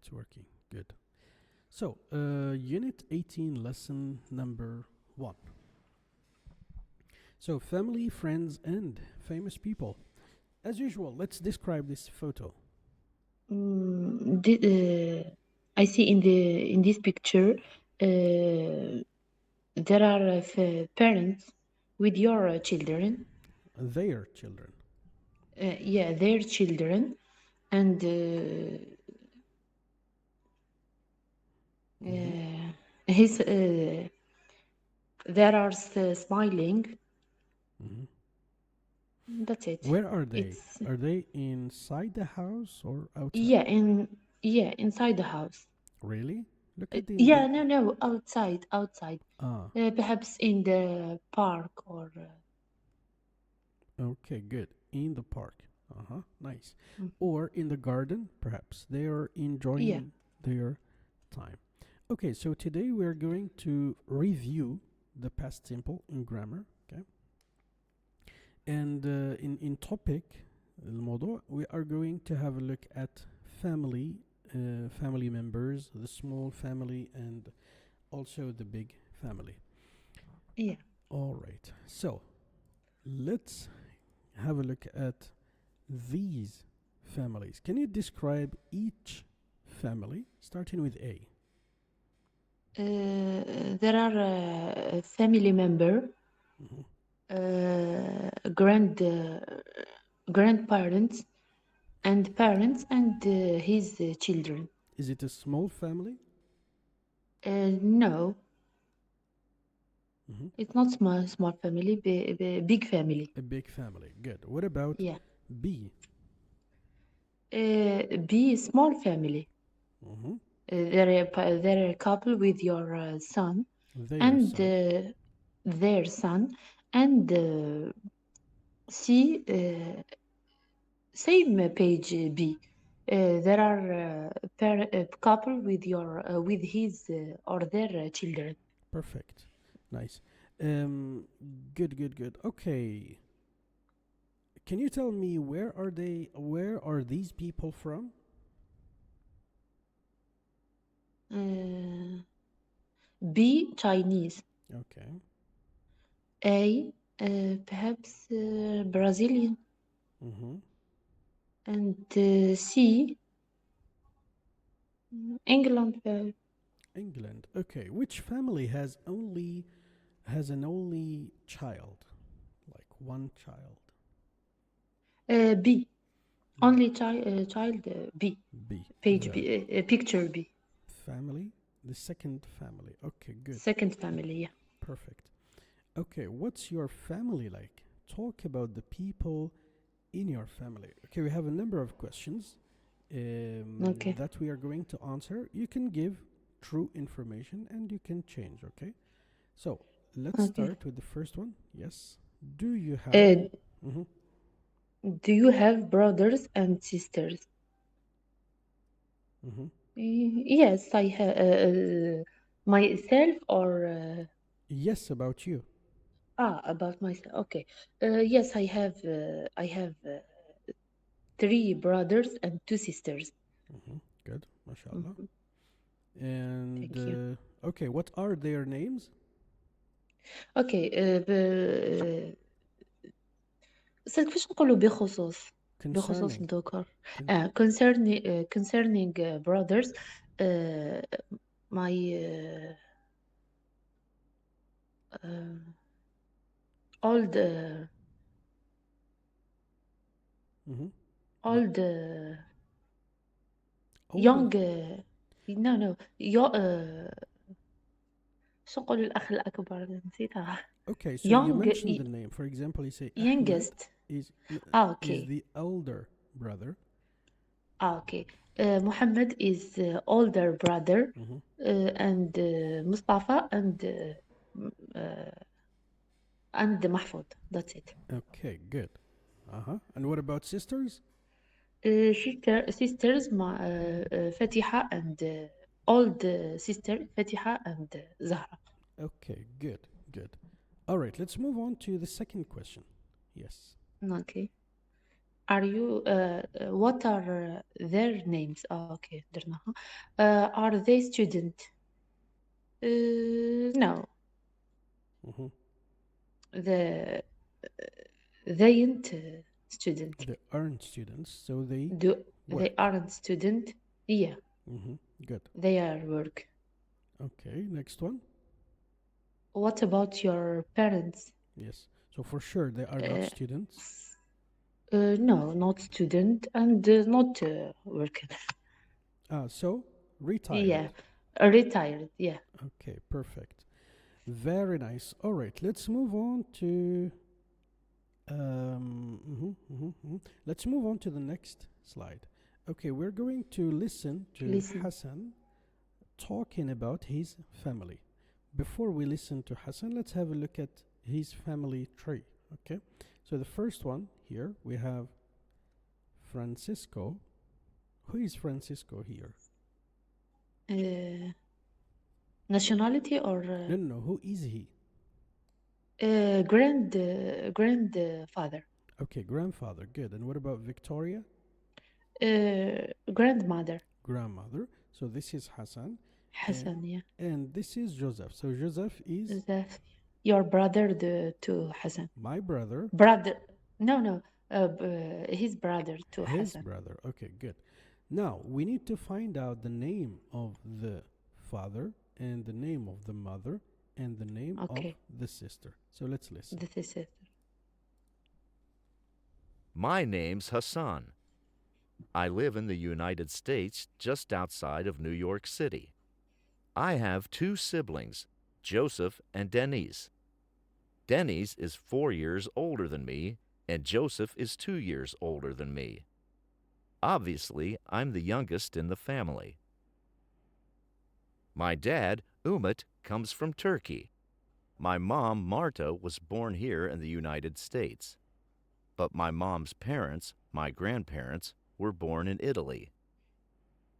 It's working. Good. So, Unit 18, lesson number 1. So, family, friends, and famous people. As usual, let's describe this photo. I see in this picture, there are parents with your children. Their children. Yeah, their children, and Hmm. his there are smiling. Hmm. That's it. Where are they? It's Are they inside the house or outside? yeah in yeah inside the house. Really? Look at Yeah, the no, outside. ah. Perhaps in the park or Okay, good. In the park. Uh-huh. Nice. mhm. Or in the garden, perhaps. They are Yeah, enjoying their time. Okay, so today we are going to review the past simple in grammar, okay? And in topic الموضوع, we are going to have a look at family members, the small family and also the big family. yeah. All right. So, let's have a look at these families. Can you describe each family starting with A? There are a family member, Mhm. grandparents and parents and his children. Is it a small family? No, Mhm. it's not small family, big family. A big family. Good. What about Yeah. B? B small family. Mhm. They're a couple with your son Their and son. their son and C same page B. There are a couple with your with his or their children. Perfect. Nice. Um, good, good, good. Okay. Can you tell me where are they? Where are these people from? Uh, B Chinese. Okay. A perhaps Brazilian Mm-hmm. and C England. England. Okay. Which family has an only child, like one child? B only child B B. page The B picture B family, the second family. Okay. Good. second family. Yeah. Perfect. Okay. What's your family like? Talk about the people in your family. Okay. We have a number of questions Okay. that we are going to answer. You can give true information and you can change. Okay. So let's Okay. start with the first one. Yes. Do you have? Uh, Mhm. do you have brothers and sisters? Mhm. Yes, I have myself or Yes, about you. about myself. Okay. Yes, I have three brothers and two sisters. Good, mashallah. Mhm. And Thank you. okay, what are their names? Okay. كيفاش نقولوا بخصوص Concerning. الذكر Con- concerning brothers uh, my uh, old mm-hmm. What? old Older. young no no شو نقول الأخ الأكبر نسيتها Okay, so you young mentioned the name. For example, you say Ahmed youngest is is okay the elder brother. okay Muhammad is older brother Mm-hmm. and Mustafa and Mahfoud. That's it. Okay, good. Uh huh. And what about sisters? Sisters, Fatiha and old sister Fatiha and Zahra. Okay, good, good. All right, let's move on to the second question. Yes. Okay. Are you, what are their names? Okay, درناها. Are they student? No, Mm-hmm. the they ain't student. They aren't students, so they Do they work. aren't student? Yeah, Mm-hmm. Good. they are work. Okay, next one. What about your parents? Yes. So for sure they are not Uh, students. no, not student and not working. So retired. Yeah, retired. Yeah. Okay, perfect. Very nice. All right, let's move on to let's move on to the next slide. Okay, we're going to listen to Listen. Hassan talking about his family. Before we listen to Hassan, let's have a look at his family tree. Okay, so the first one here we have Francisco. Who is Francisco here? Nationality or No, no, no. Who is he? grandfather, Okay, grandfather. Good. And what about Victoria? grandmother. Grandmother. So this is Hassan, and Hassan, yeah. this is Joseph. So Joseph is That's your brother to Hassan. my brother, Brother. No, no. His brother to his Hassan. brother. Okay, good. Now we need to find out the name of the father and the name of the mother and the name of Okay. the sister. So let's listen. This is it. My name's Hassan. I live in the United States just outside of New York City. I have two siblings, Joseph and Denise. Denise is 4 years older than me, and Joseph is 2 years older than me. Obviously, I'm the youngest in the family. My dad, Umut, comes from Turkey. My mom, Marta, was born here in the United States. But my mom's parents, my grandparents, were born in Italy.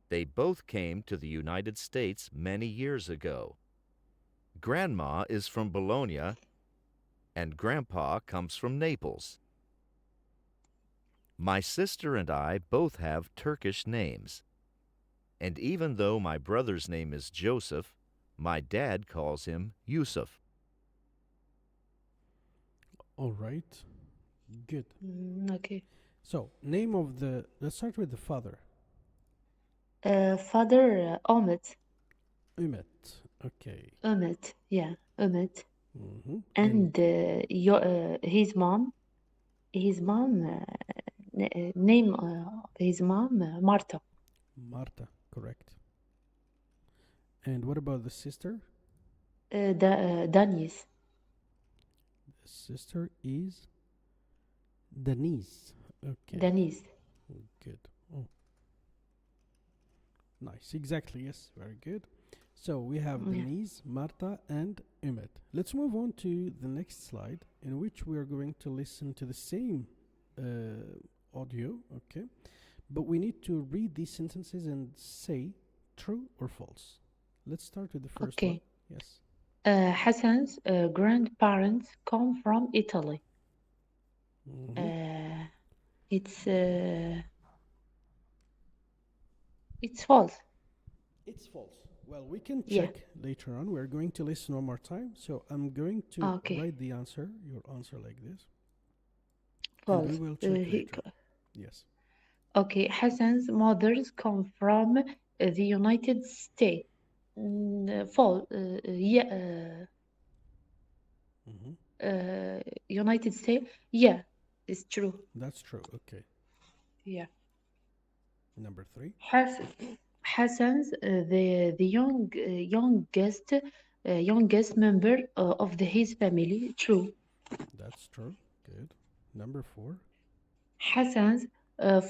They both came to the United States many years ago. Grandma is from Bologna, and Grandpa comes from Naples. My sister and I both have Turkish names. And even though my brother's name is Joseph, my dad calls him Yusuf. All right, good. Okay. So name of the. Let's start with the father. Father Ahmet. Umet. Okay. Ahmet. Yeah, Ahmet. Mm-hmm. And his mom. His mom. Name of his mom Marta. Marta. Correct. And what about the sister? Danis. The sister is Denise. Okay. Danis. Good. Oh, nice. Exactly. Yes. Very good. So we have Yeah. Denise, Marta, and Umet. Let's move on to the next slide, in which we are going to listen to the same audio. Okay, but we need to read these sentences and say true or false. Let's start with the first one. Okay. Yes. Hassan's grandparents come from Italy. Mhm. It's false. It's false. Well, we can Yeah. check later on. We're going to listen one more time. So I'm going to Okay. write the answer, your answer like this, False. and we will check later. Yes. Okay. Hassan's mothers come from the United States. False. Yeah. Mm-hmm. United States. Yeah, it's true. That's true. Okay. Yeah. Number 3. Hassan's the youngest member of his family. True. That's true. Good. Number 4. Hassan's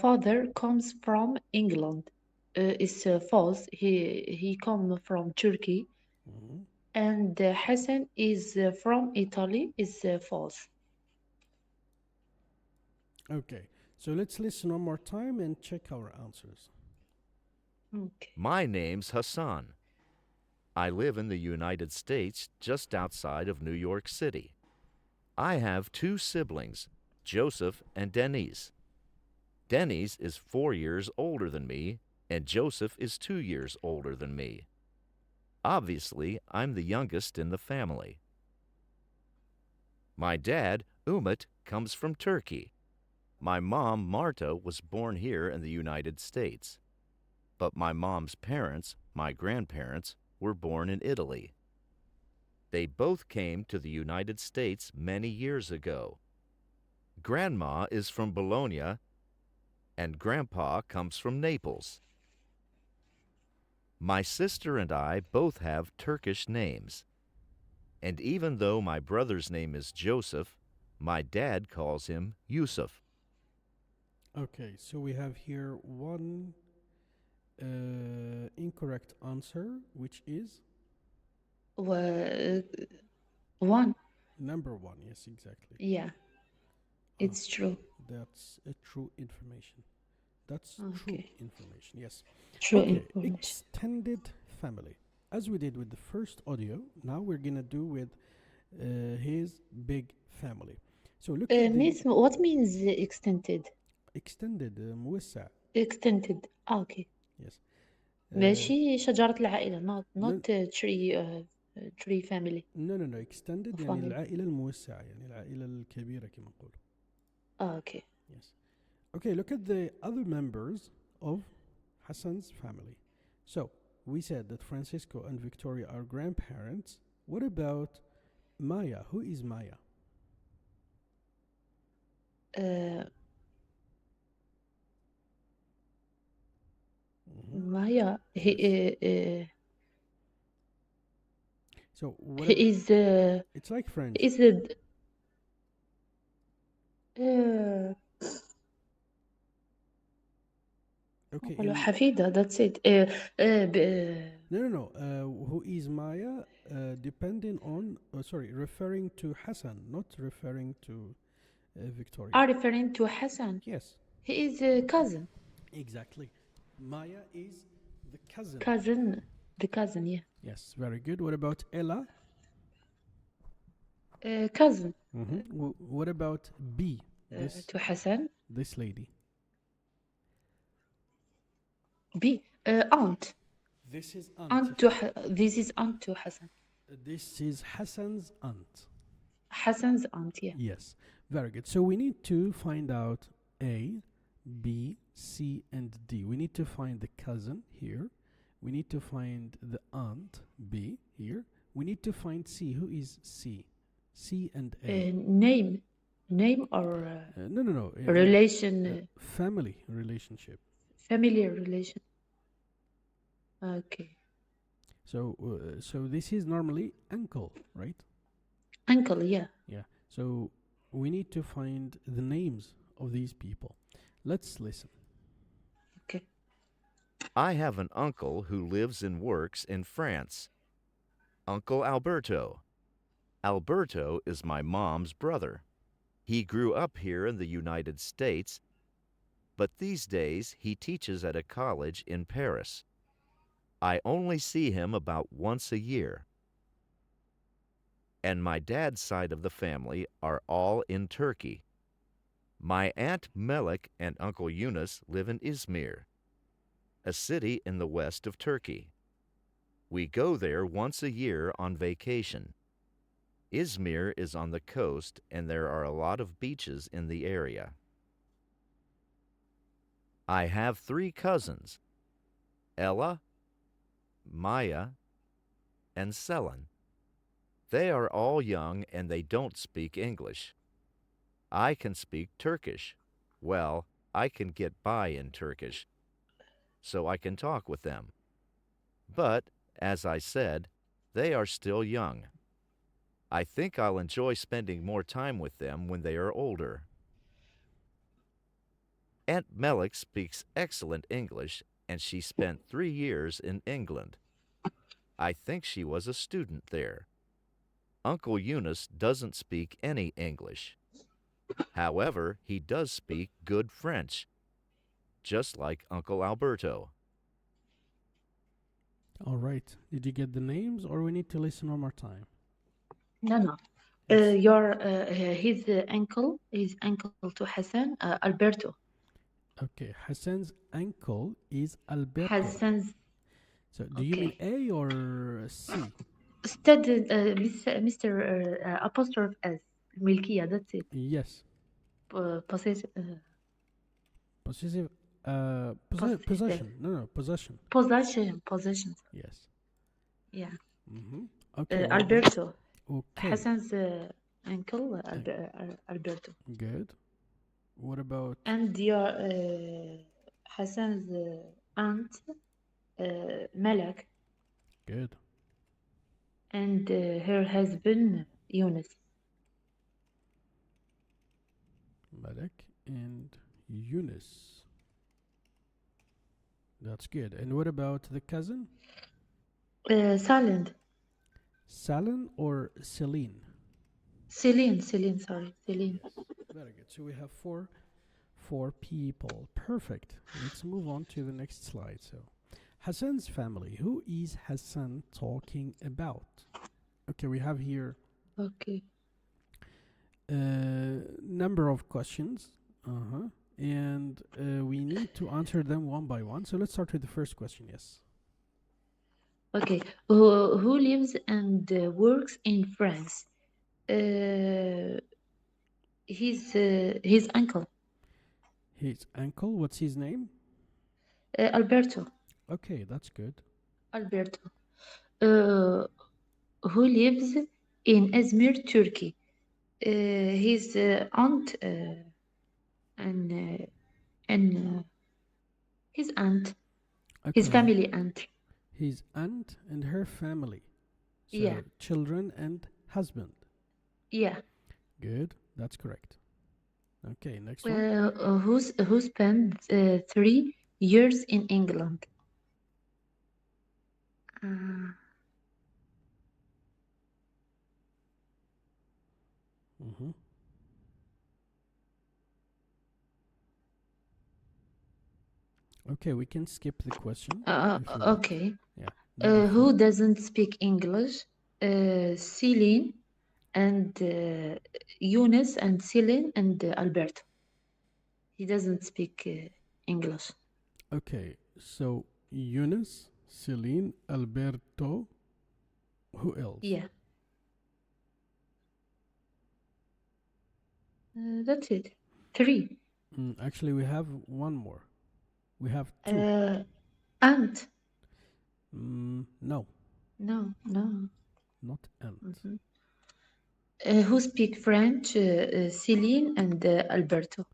father comes from England. It's false. He come from Turkey. Mm-hmm. And Hassan is from Italy. Is false. Okay. So let's listen one more time and check our answers. Okay. My name's Hassan. I live in the United States just outside of New York City. I have two siblings, Joseph and Denise. Dennis is 4 years older than me, and Joseph is 2 years older than me. Obviously, I'm the youngest in the family. My dad, Umut, comes from Turkey. My mom, Marta, was born here in the United States. But my mom's parents, my grandparents, were born in Italy. They both came to the United States many years ago. Grandma is from Bologna, and Grandpa comes from Naples. My sister and I both have Turkish names. And even though my brother's name is Joseph, my dad calls him Yusuf. Okay, so we have here one incorrect answer, which is و- one. number one. Yes, exactly. Yeah, Ah, it's true. that's a true information. That's true Okay. information. Yes. True Okay, information. extended family. As we did with the first audio, now we're gonna do with his big family. So look at the Miss, what means extended? extended موسع. Extended. Okay. Yes. ماشي شجرة العائلة not no, tree family. no, extended يعني family. العائلة الموسعة يعني العائلة الكبيرة كما نقول. Okay. Yes. Okay, look at the other members of Hassan's family. So, we said that Francisco and Victoria are grandparents. What about Maya? Who is Maya? Maya, So, what he is it's like French. is it Okay. حفيدة, that's it. No. Who is Maya? Depending on, referring to Hassan, not referring to Victoria. Are referring to Hassan. Yes, He is a cousin. exactly. Maya is the cousin. The cousin, yeah. Yes, very good. What about Ella? Cousin What about B? to Hassan. This lady. B. Aunt. This is aunt. This is aunt to Hassan. This is Hassan's aunt. Hassan's aunt, yeah. Yes, very good. So we need to find out A, B, C, and D. We need to find the cousin here. We need to find the aunt, B, here. We need to find C. Who is C? C and A. Name or No. relation. Family relationship. Family relation. Okay. So this is normally uncle, right? Uncle, yeah. Yeah. So we need to find the names of these people. Let's listen. Okay. I have an uncle who lives and works in France. Uncle Alberto. Alberto is my mom's brother. He grew up here in the United States, but these days he teaches at a college in Paris. I only see him about once a year. And my dad's side of the family are all in Turkey. My Aunt Melik and Uncle Yunus live in Izmir, a city in the west of Turkey. We go there once a year on vacation. Izmir is on the coast and there are a lot of beaches in the area. I have 3 cousins, Ella, Maya, and Selin. They are all young and they don't speak English. I can speak Turkish. Well, I can get by in Turkish, so I can talk with them. But, as I said, they are still young. I think I'll enjoy spending more time with them when they are older. Aunt Melik speaks excellent English, and she spent 3 years in England. I think she was a student there. Uncle Yunus doesn't speak any English. However, he does speak good French, just like Uncle Alberto. All right. Did you get the names, or we need to listen one more time? No. His uncle to Hassan, Alberto. Okay, Hassan's uncle is Alberto. Hassan's. So do you mean Okay. A or C? Studied Mr. Apostrophe S. ملكية. That's it. Yes. Possessive. Possessive. Possessive. Possession. No, possession. Possession. Yes. Yeah. Mm-hmm. Okay. What about? Alberto. Okay. Hassan's uncle Alberto. Good. What about? And your Hassan's aunt Malak. Good. And her husband Yunus. Malek and Yunus. That's good. And what about the cousin? Salend. Salin or Celine? Celine, sorry. Celine. Very good. So we have four people. Perfect. Let's move on to the next slide. So Hassan's family. Who is Hassan talking about? Okay, we have here Okay. number of questions. And we need to answer them one by one. So let's start with the first question. Yes. Okay. Who lives and works in France? His uncle. His uncle. What's his name? Alberto. Okay, that's good. Alberto. Who lives in Izmir, Turkey? His aunt and his aunt. His Okay. family aunt. His aunt and her family. So Yeah. children and husband. Yeah. Good. That's correct. Okay, next one. Who spent 3 years in England? Mm-hmm. Okay, we can skip the question. if you want. Okay. Yeah. Number Who four. doesn't speak English? Celine and Yunus and Celine and Alberto. He doesn't speak English. Okay, so Yunus, Celine, Alberto. Who else? Yeah. That's it. 3. Actually, we have one more. We have 2. Aunt. No, No. not aunt. Who speak French? Celine and Alberto.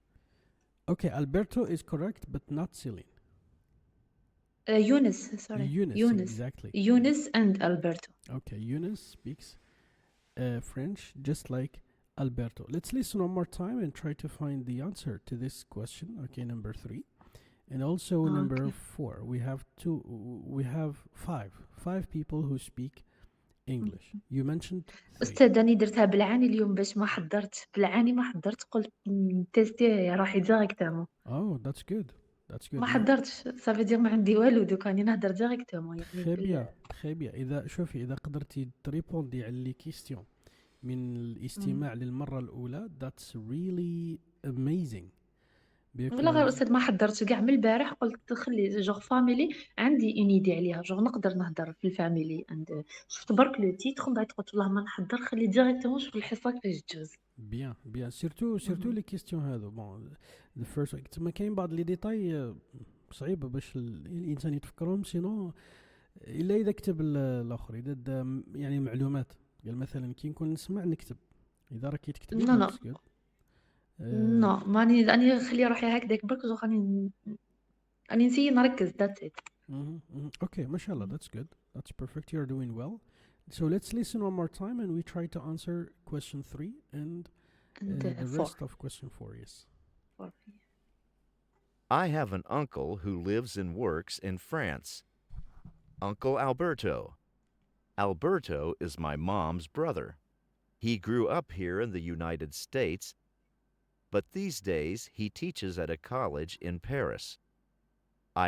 Okay, Alberto is correct, but not Celine. Yunus, sorry. Yunus, exactly. Yunus and Alberto. Okay, Yunus speaks French just like Alberto. Let's listen one more time and try to find the answer to this question. Okay, number 3. And also number 4. We have 5 people who speak English. You mentioned 3. أستاذ أنا درتها بالعاني اليوم باش ما حضرت قلت تيستي راحي ديريكتومون. Oh, that's good. That's good. ما حضرتش صافي دير ما عندي والو دوك راني نهضر ديريكتومون يعني. très bien. إذا قدرتي تريبوندي على لي كيستيون من الاستماع للمرة الأولى that's really amazing. ولا غير أستاذ ما حضرتش كاع من البارح قلت خلي جوغ فاميلي عندي اون ايدي عليها جوغ نقدر نهضر في الفاميلي عند شفت برك لو تيتر بعد قلت والله ما نحضر خلي ديريكتومون شوف الحصه كيفاش تجوز. بيان سيرتو لي كيستيون هادو بون ذا فيرست تما كاين بعض لي ديتاي صعيبه باش الانسان يتفكرهم سينو الا اذا كتب الاخر اذا دا يعني معلومات قال مثلا كي نكون نسمع نكتب اذا راكي تكتب لا نو ماني خلي روحي هكذاك برك جو راني نسيي نركز that's it. Okay, mashallah, that's good. That's perfect. You're doing well. So let's listen one more time and we try to answer question 3 and the 4. rest of question 4, yes. 4. I have an uncle who lives and works in France. Uncle Alberto. Alberto is my mom's brother. He grew up here in the United States, but these days he teaches at a college in Paris.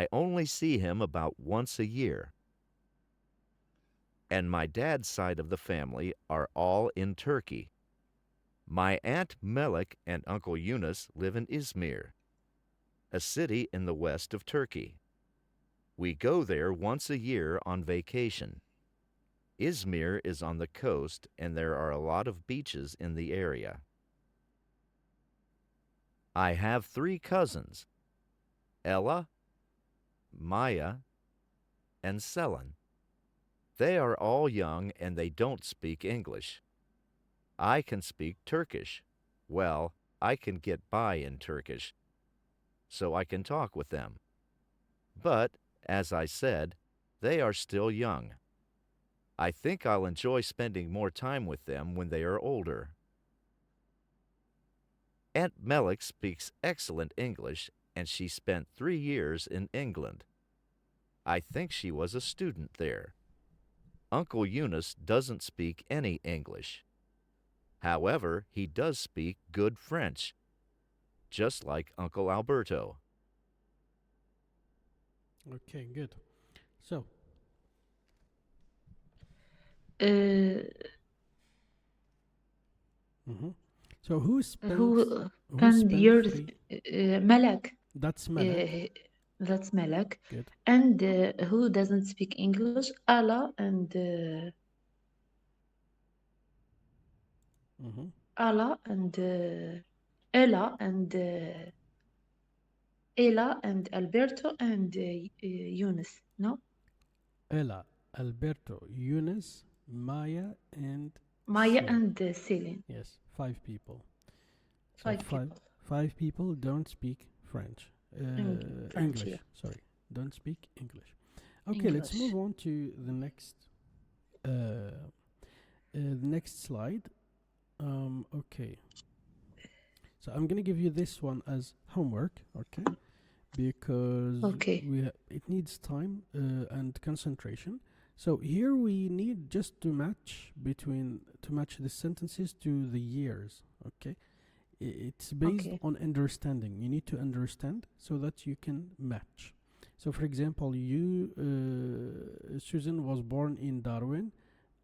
I only see him about once a year. And my dad's side of the family are all in Turkey. My Aunt Melek and Uncle Yunus live in Izmir. a city in the west of Turkey. We go there once a year on vacation. Izmir is on the coast and there are a lot of beaches in the area. I have 3 cousins, Ella, Maya, and Selin. They are all young and they don't speak English. I can speak Turkish. Well, I can get by in Turkish, so I can talk with them. But, as I said, they are still young. I think I'll enjoy spending more time with them when they are older. Aunt Melik speaks excellent English, and she spent 3 years in England. I think she was a student there. Uncle Eunice doesn't speak any English. However, he does speak good French, just like Uncle Alberto. Okay, good. So, Uh, mhm. So who spent who who spent spent years? 3? Malak. That's Malak. That's Malak. Good. And who doesn't speak English? Ala and Mhm. Ala and Ella and Ella and Alberto and Yunus. No, Ella, Alberto, Eunice, Maya, and Maya Celine. and Celine. Yes, 5 people. So 5 people. 5 people don't speak French. French, English, yeah. sorry. Don't speak English. Okay, let's English. move on to the next slide. Okay. So I'm gonna give you this one as homework, okay? Because Okay. it needs time and concentration. So here we need just to match the sentences to the years, okay? It's based Okay. on understanding. You need to understand so that you can match. So for example, Susan was born in Darwin.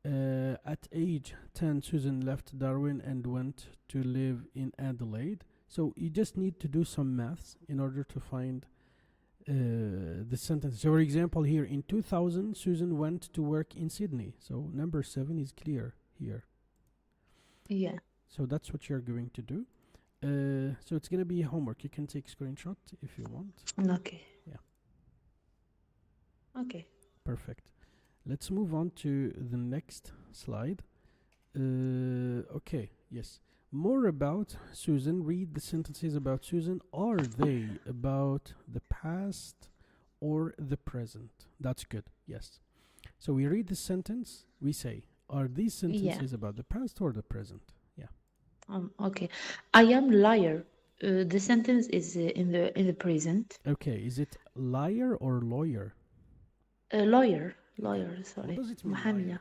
At age 10, Susan left Darwin and went to live in Adelaide. So you just need to do some maths in order to find the sentence. So for example, here in 2000, Susan went to work in Sydney. So number 7 is clear here. Yeah. So that's what you're going to do. So it's going to be homework. You can take screenshot if you want. Okay. Yeah. Okay. Perfect. Let's move on to the next slide. Okay, yes. More about Susan. Read the sentences about Susan. Are they about the past or the present? That's good, yes. So we read the sentence, we say, are these sentences about the past or the present? Yeah. Okay. I am liar. The sentence is in the present. Okay, is it liar or lawyer? Lawyer. What Sorry. does it mean, محامية.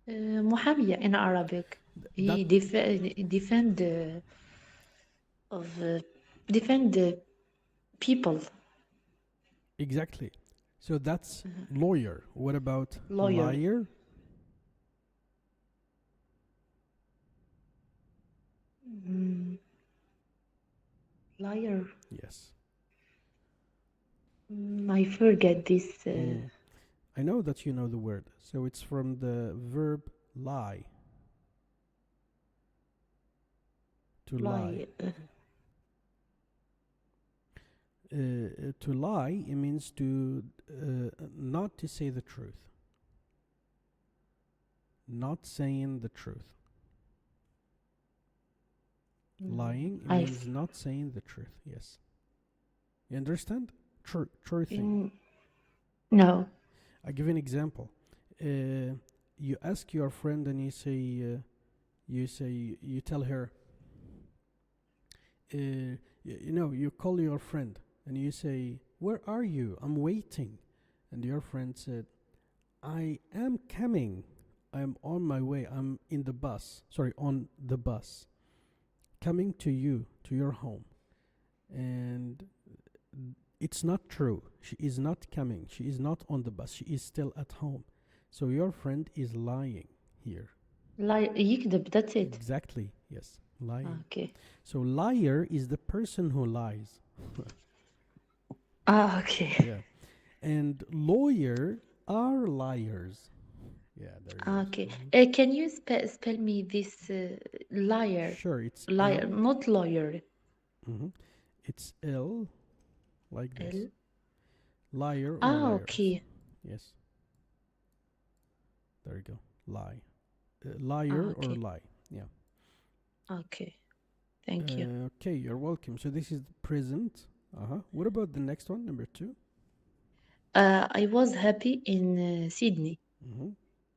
liar? محامية in Arabic. He defend people. Exactly. So that's lawyer. What about Lawyer. liar? Liar. Yes. I forget this. I know that you know the word. So it's from the verb lie. To lie. To lie, it means to not to say the truth. Not saying the truth. Lying means not saying the truth. Yes. You understand? Truthing. No. I give you an example. You ask your friend and you tell her, you call your friend and you say, where are you? I'm waiting. And your friend said, I am coming. I'm on my way. I'm on the bus. Coming to you, to your home. And it's not true. She is not coming. She is not on the bus. She is still at home. So your friend is lying here. يكذب, that's it. Exactly, yes. Lying. Okay. So liar is the person who lies. Okay. Yeah. And lawyer are liars. Yeah, there it is. Okay. Can you spell me this liar? Sure, it's Liar, L. not lawyer. It's L, like this. L. Liar or liars. Okay. Yes. There you go. Lie. Liar or Okay. lie. Yeah. Okay. Thank you. Okay, you're welcome. So this is the present. What about the next one, number 2? I was happy in Sydney.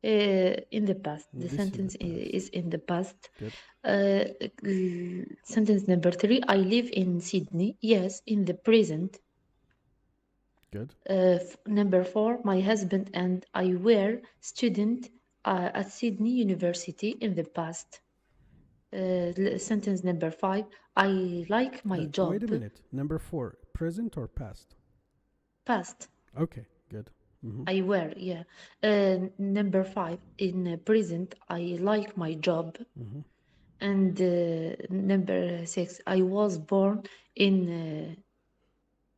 In the past. The This is the sentence past. is in the past. Good. Sentence number 3. I live in Sydney. Yes, in the present. Good. Number 4. My husband and I were student at Sydney University in the past. Sentence number 5. I like my job. Wait a minute. Number 4, present or past? Past. Okay, good. I were, yeah. Number 5. In present, I like my job. And number 6. I was born in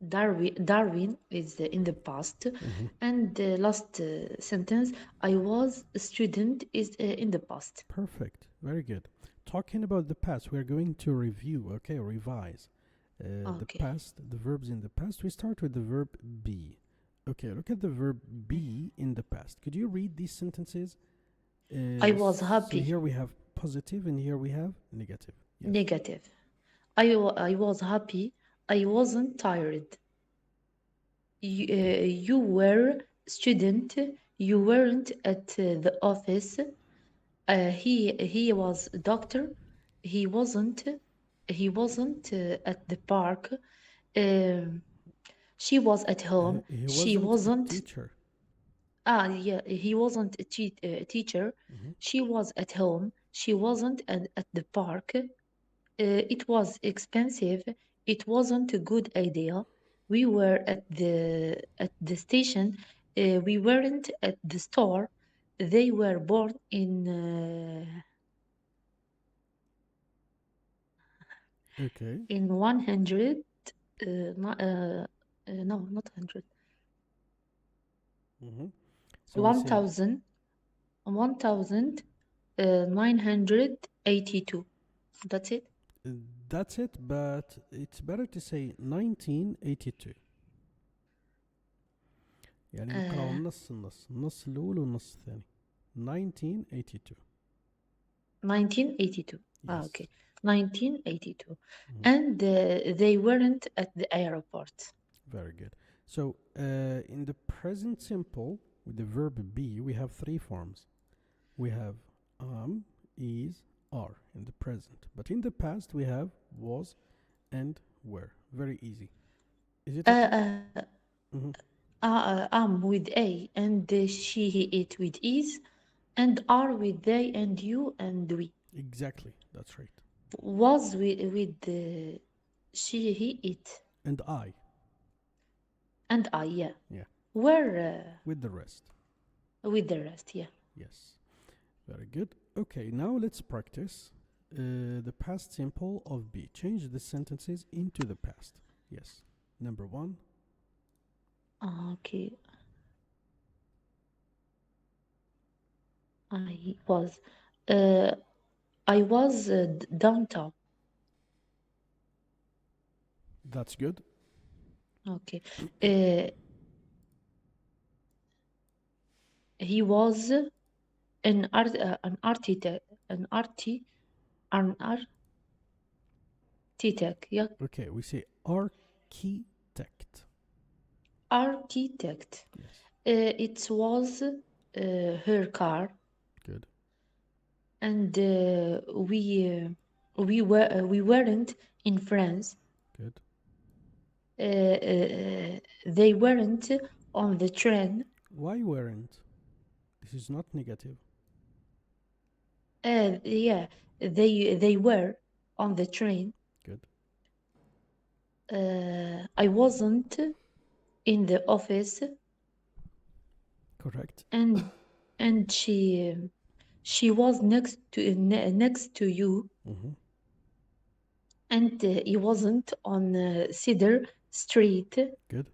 Darwin is in the past. And the last sentence, I was a student, is in the past. Perfect. Very good. Talking about the past, we're going to review, okay, revise. The Okay. past, the verbs in the past. We start with the verb be. Okay, look at the verb be in the past. Could you read these sentences? I was So happy. here we have positive and here we have negative. Yes. Negative. I was happy. I wasn't tired. You were student. You weren't at the office. He was a doctor. He wasn't at the park. She was at home. He She wasn't wasn't. a teacher. Yeah, he wasn't a teacher. She was at home. She wasn't at the park. It was expensive. It wasn't a good idea. We were at the station. We weren't at the store. They were born in Okay. in 100. No, not 100. So we say 1,000. 1,982. That's it. that's it, but it's better to say 1982. يعني نقراو النص النص الأول والنص الثاني. 1982. 1982. Yes. Okay. 1982. And they weren't at the airport. Very good. So in the present simple, with the verb be, we have 3 forms. We have is, are in the present. But in the past, we have was and were. Very easy. Is it okay? Am with a and she, he, it with is, and are with they and you and we. Exactly. That's right. Was with she, he, it. And I. And I, yeah. Yeah. Were with the rest. With the rest, yeah. Yes. Very good. Okay, now let's practice the past simple of be. Change the sentences into the past. Yes. Number 1. Okay. I was downtown. That's good. Okay. He was an architect. Yeah. Okay, we say architect. Architect. Yes. It was her car. Good. And we weren't in France. Good. They weren't on the train. Why weren't? This is not negative. Yeah, they were on the train. Good. I wasn't in the office. Correct. And she was next to you. and he wasn't on Cedar Street, Good.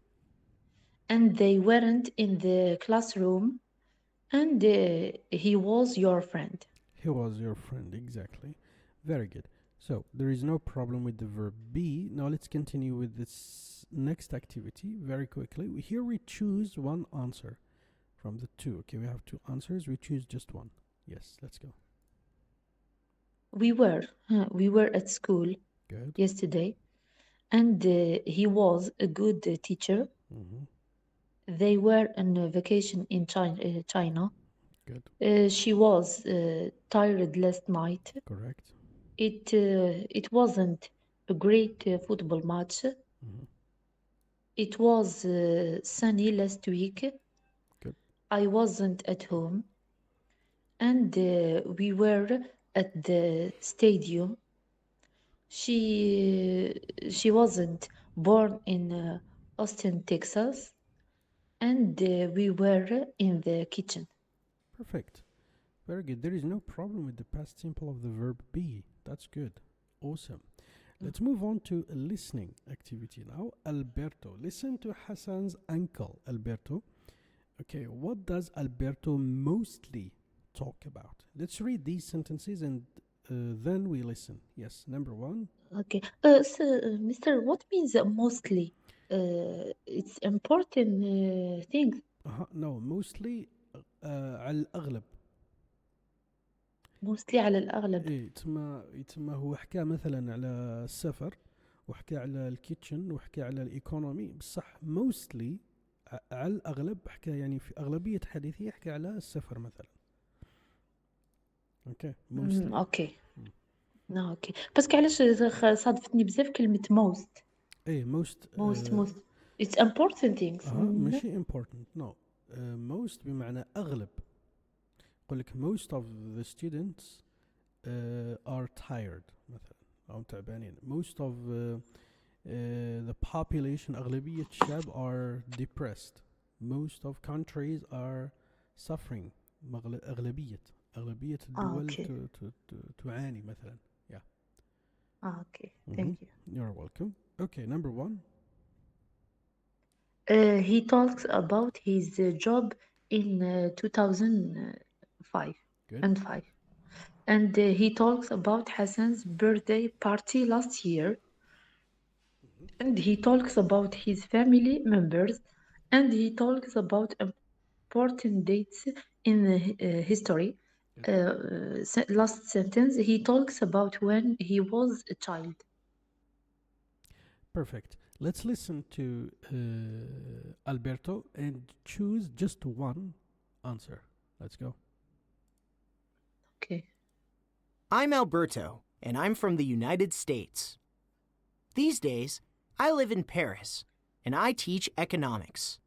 and they weren't in the classroom, and he was your friend. He was your friend, exactly. Very good. So there is no problem with the verb be. Now let's continue with this next activity very quickly. Here we choose one answer from the two. Okay, we have two answers. We choose just one. Yes, let's go. We were at school Good. yesterday, and he was a good teacher. Mm-hmm. They were on vacation in China. Good. She was tired last night. Correct. It wasn't a great football match. Mm-hmm. It was sunny last week. Good. I wasn't at home, and we were at the stadium. She wasn't born in Austin, Texas, and we were in the kitchen. Perfect. Very good. There is no problem with the past simple of the verb be. That's good. Awesome. Let's move on to a listening activity now. Alberto. Listen to Hassan's uncle, Alberto. Okay, what does Alberto mostly talk about? Let's read these sentences and then we listen. Yes, number one. Okay. So, Mr. What means mostly? It's important things. No, mostly على الأغلب. Mostly على الأغلب. إيه تما هو حكى مثلا على السفر وحكى على الكيتشن وحكى على الإيكونومي بصح موستلي على الأغلب حكى يعني في أغلبية حديثه حكى على السفر مثلا. اوكي موستلي. اوكي اوكي باسكو علاش صادفتني بزاف كلمة most. ايه most it's important things. ماشي important no most بمعنى أغلب. يقول لك most of the students are tired مثلا أو تعبانين. most of the population أغلبية الشعب are depressed. most of countries are suffering. أغلبية الدول تعاني مثلا. Yeah. Okay, thank you. You're welcome. Okay, number one. He talks about his job in 2005 Good. and 5. And he talks about Hassan's birthday party last year. And he talks about his family members. And he talks about important dates in history. Last sentence, he talks about when he was a child. Perfect. Let's listen to Alberto and choose just one answer. Let's go. Okay. I'm Alberto, and I'm from the United States. These days, I live in Paris, and I teach economics.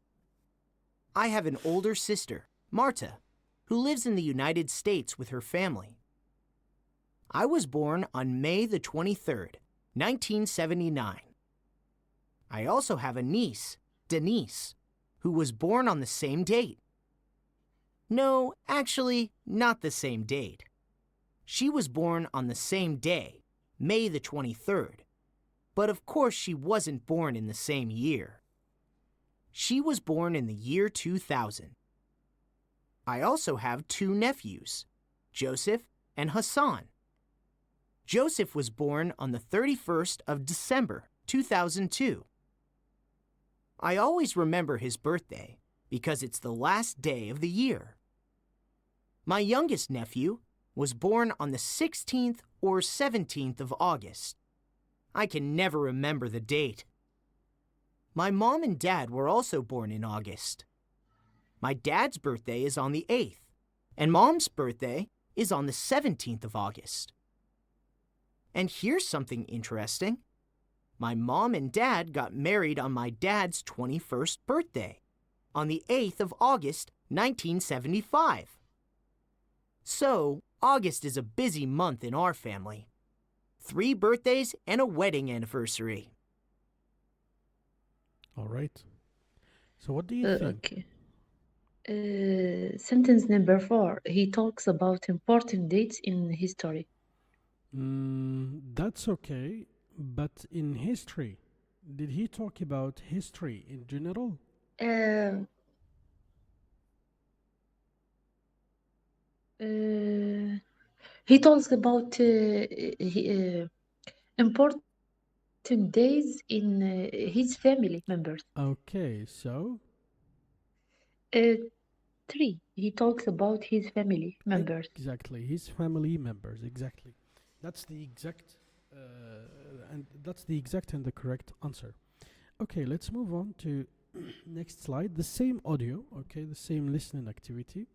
I have an older sister, Marta, who lives in the United States with her family. I was born on May the 23rd, 1979. I also have a niece, Denise, who was born on the same date. No, actually, not the same date. She was born on the same day, May the 23rd, but of course she wasn't born in the same year. She was born in the year 2000. I also have two nephews, Joseph and Hassan. Joseph was born on the 31st of December, 2002. I always remember his birthday because it's the last day of the year. My youngest nephew was born on the 16th or 17th of August. I can never remember the date. My mom and dad were also born in August. My dad's birthday is on the 8th, and mom's birthday is on the 17th of August. And here's something interesting. My mom and dad got married on my dad's 21st birthday, on the 8th of August, 1975. So, August is a busy month in our family. 3 birthdays and a wedding anniversary. All right. So what do you think? Okay. Sentence number 4. He talks about important dates in history. That's okay, But in history, did he talk about history in general? Uh, uh, he talks about important days in his family members. Okay, so Uh, Three. He talks about his family members. exactly his family members. Exactly, that's the exact, and that's the exact and the correct answer. Okay, let's move on to next slide. The same audio. Okay, the same listening activity.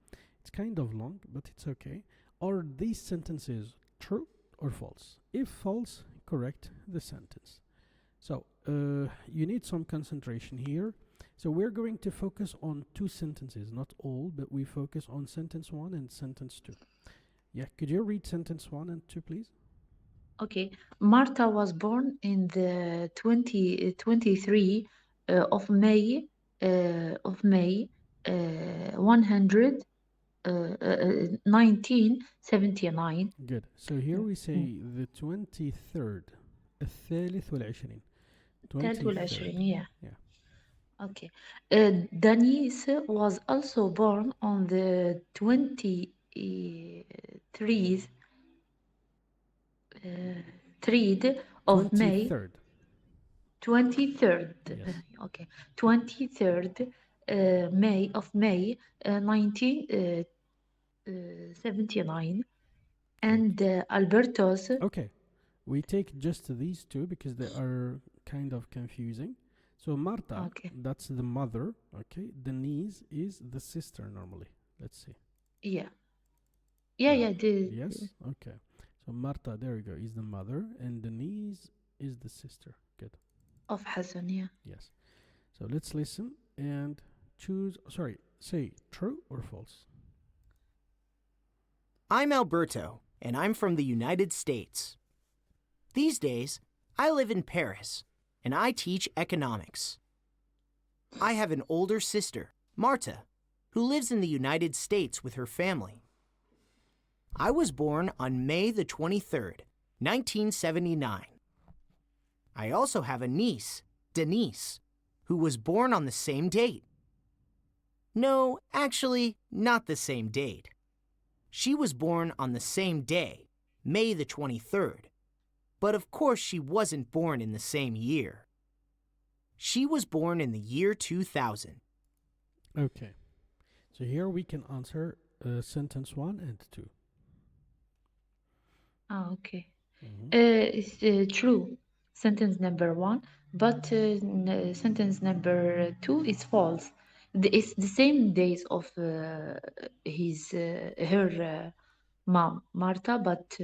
It's kind of long, but it's okay. Are these sentences true or false? If false, correct the sentence. So you need some concentration here. So we're going to focus on two sentences, not all, but we focus on sentence 1 and sentence 2. Yeah, could you read sentence 1 and 2, please? Okay. Martha was born in the 23 of May 1979. Good. So here we say the 23rd, الثالث والعشرين. 23, yeah. Yeah. Okay. Denise was also born on the 23rd of May. 23rd. 23rd. Yes. Okay. 23rd May of May 1979. And Alberto's. Okay. We take just these two because they are kind of confusing. So Marta, Okay. that's the mother. Okay. Denise is the sister normally. Let's see. Yeah. Yeah. Yes. Okay. So Marta, there we go, is the mother, and Denise is the sister. Good. Of Hassan, yeah. Yes. So let's listen and choose. Sorry, say true or false. I'm Alberto, and I'm from the United States. These days, I live in Paris, and I teach economics. I have an older sister, Marta, who lives in the United States with her family. I was born on May the 23rd, 1979. I also have a niece, Denise, who was born on the same date. No, actually, not the same date. She was born on the same day, May the 23rd. But of course she wasn't born in the same year. She was born in the year 2000. Okay. So here we can answer sentence 1 and 2. Okay. Mhm. It's true. Sentence number 1, but sentence number 2 is false. It's the same days of her mom, Marta, but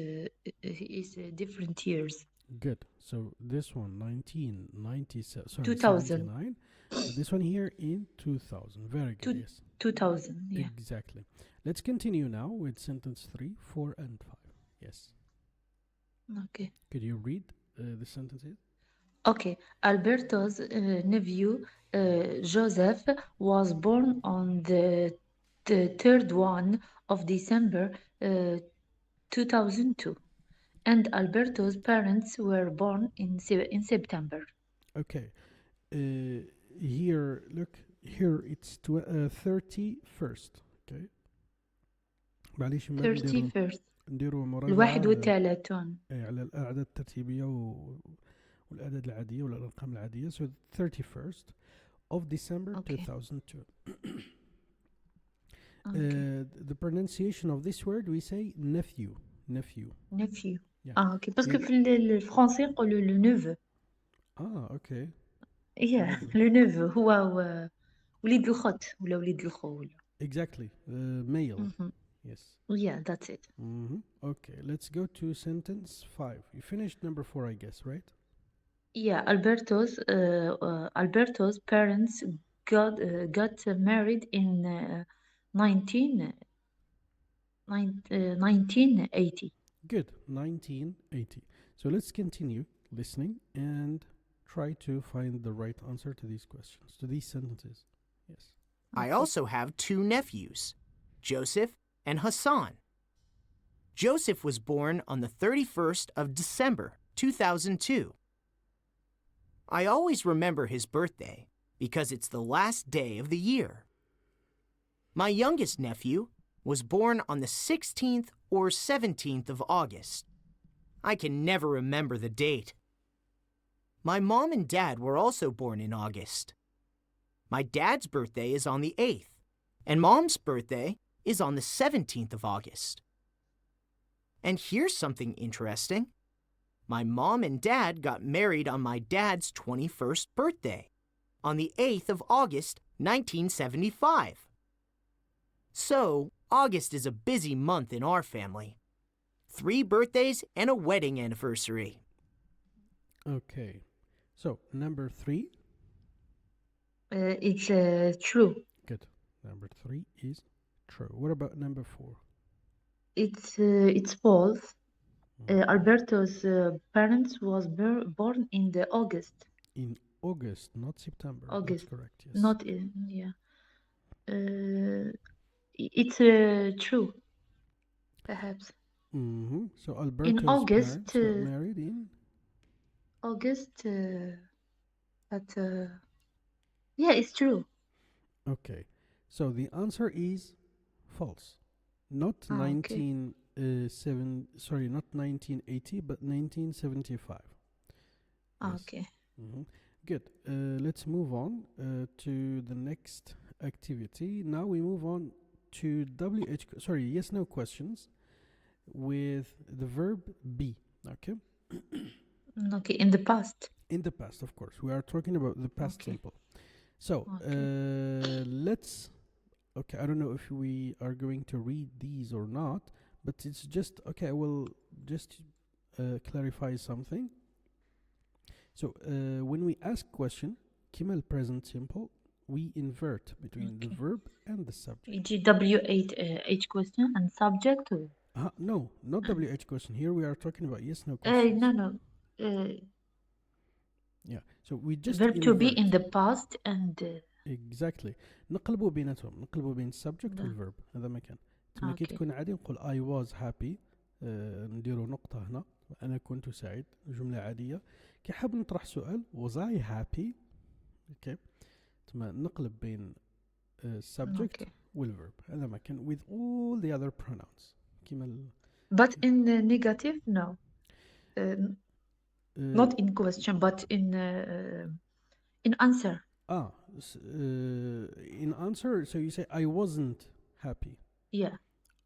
it's different years. Good. So this one, 1997, sorry, 2000. 79. But this one here in 2000. Very good, yes. 2000, yeah. Exactly. Let's continue now with sentence 3, 4, and 5. Yes. Okay. Could you read the sentences? Okay. Alberto's nephew, Joseph, was born on the 3rd one of December 2002. And Alberto's parents were born in September. Okay. Here, look, here it's 31st. Okay. معليش ما نديروا 31st. نديروا مراجعة 31. على الأعداد الترتيبية والأعداد العادية ولا الأرقام العادية. So 31st of December Okay. 2002. Okay. The pronunciation of this word we say nephew. Nephew. Nephew. Yeah. اوكي باسكو Yeah. في الفرنسي نقولوا لو نوفو. Okay. لو نوفو هو وليد الخوت ولا وليد الخو ولا. Exactly. Male. Mhm. Yes. Yeah, that's it. Okay, let's go to sentence 5. You finished number 4, I guess, right? Yeah, Alberto's parents got married in 1980. Good. 1980. So let's continue listening and try to find the right answer to these questions, to these sentences. Yes. I also have two nephews, Joseph and Hassan. Joseph was born on the 31st of December, 2002. I always remember his birthday because it's the last day of the year. My youngest nephew was born on the 16th or 17th of August. I can never remember the date. My mom and dad were also born in August. My dad's birthday is on the 8th, and mom's birthday is on the 17th of August. And here's something interesting. My mom and dad got married on my dad's 21st birthday, on the 8th of August, 1975. So, August is a busy month in our family. 3 birthdays and a wedding anniversary. Okay. So, number 3. It's true. Good. Number 3 is true. What about number 4? It's false. Alberto's parents was born in the August. In August, not September. August. That's correct, yes. Not in, yeah. It's true, perhaps. So Alberto's August, parents got married in August, but yeah, it's true. Okay. So the answer is false. Not Okay. not 1980, but 1975. Yes. Okay. Good. Let's move on to the next activity. Now we move on to yes, no questions with the verb be. Okay. Okay, in the past. In the past, of course. We are talking about the past Okay. simple. So okay, I don't know if we are going to read these or not, but it's just, okay, I will just clarify something. So when we ask question, كما present simple, we invert between the verb and the subject. GW8 question and subject. No, not WH question. Here we are talking about yes, no questions. No. Yeah, so we just Verb to be invert. in the past and Exactly. نقلبوا بيناتهم، نقلبوا بين السبجكت نعم. والverb. هذا مكان. تما كي Okay. تكون عادي نقول I was happy. نديروا نقطة هنا. أنا كنت سعيد. جملة عادية. كي حاب نطرح سؤال was I happy. Okay. تما نقلب بين subject Okay. والverb. هذا مكان with all the other pronouns. كيما But in negative, no. Not in question, but in answer. In answer, so you say I wasn't happy. Yeah.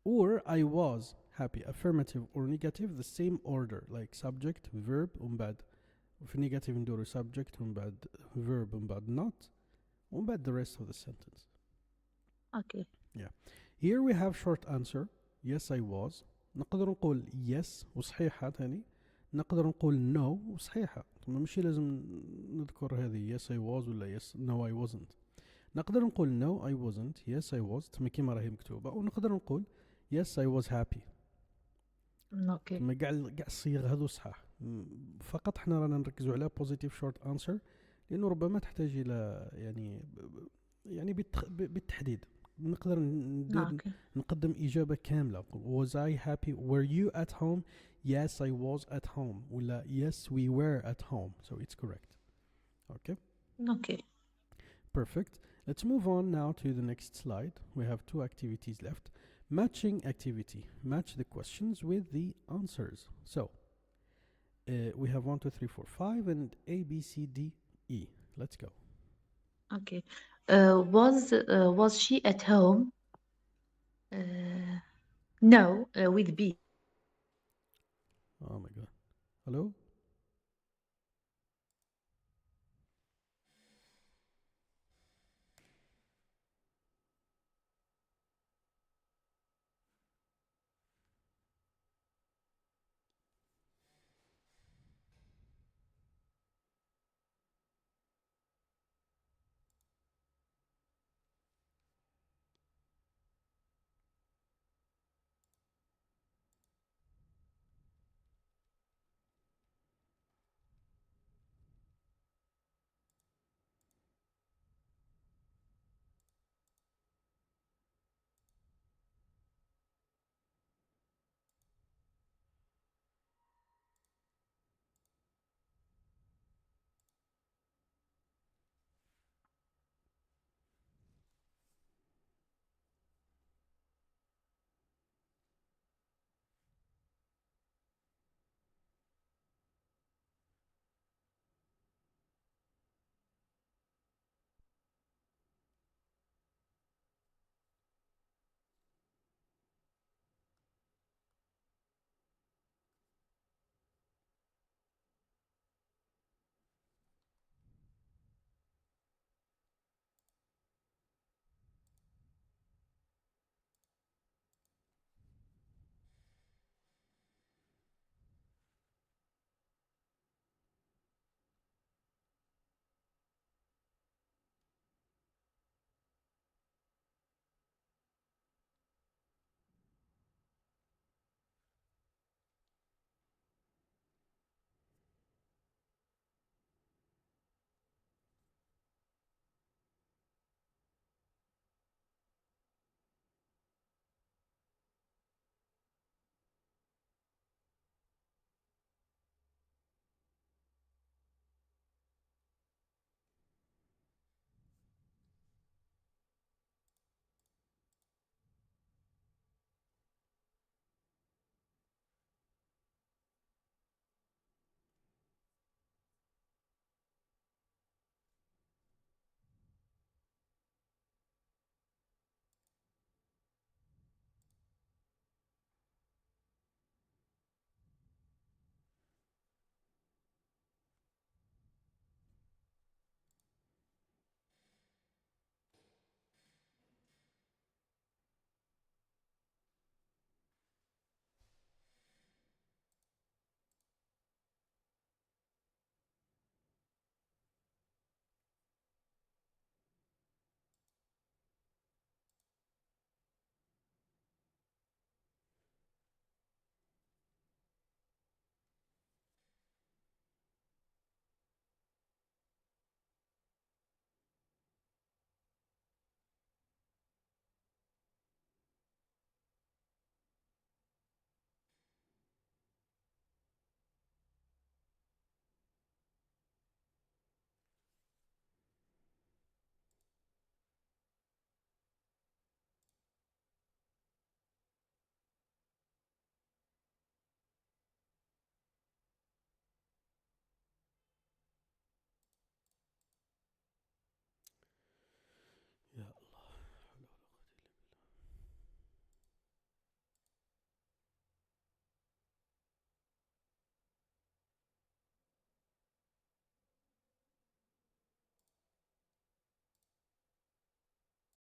Or I was happy. Affirmative or negative, the same order, like subject, verb, بعد. في negative ندورو subject بعد verb بعد not بعد the rest of the sentence. Okay. Yeah. Here we have short answer. Yes, I was. نقدر نقول yes وصحيحة ثاني. نقدر نقول no وصحيحة. ماشي لازم نذكر هذه yes I was ولا yes no I wasn't. نقدر نقول no I wasn't, yes I was تما كيما راهي مكتوبة، ونقدر نقول yes I was happy. Okay. تما كاع الصيغ هذو صحاح. فقط حنا رانا نركزوا على positive short answer لأنه ربما تحتاج إلى يعني بالتحديد. نقدر Okay. نقدم إجابة كاملة. Was I happy? Were you at home? Yes, I was at home. ولا yes, we were at home. So it's correct. Okay. Okay. Perfect. Let's move on now to the next slide. We have 2 activities left. Matching activity. Match the questions with the answers. So we have 1, 2, 3, 4, 5 and A, B, C, D, E. Let's go. Okay. Was she at home? No, with B. Oh my God. Hello?